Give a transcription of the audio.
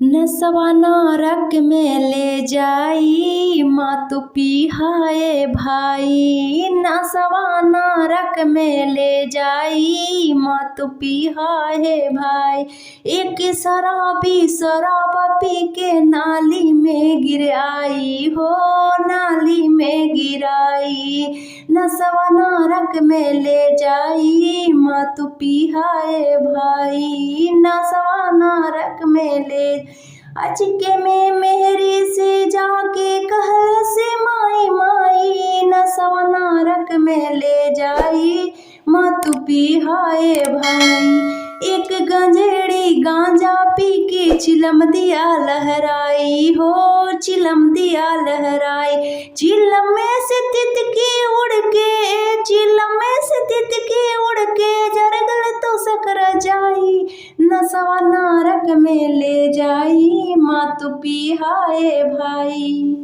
नसवा नरक में ले जाई, मातु पिहाए भाई। नसवा नरक में ले जाई, मातु पिहाए भाई। एक शराबी शराब पी के नाली में गिर आई हो, नाली में गिराई। नसवा नरक में ले जाई, मातु पिहाए भाई। नसवा नरक में ले अचके में मेहरी से जाके कहल से माई माई। नसवा नरक में ले जाई, मातु पिहाए भाई। एक गंजेड़ी गांजा पी के चिलम दिया लहराई हो, चिलम दिया लहराई। चिलम में से तितकी उड़ के, चिलम में से तितकी उड़ के जरगल तो सकरा जाई। नसवा नरक में ले जाई, मातु पिहाए भाई।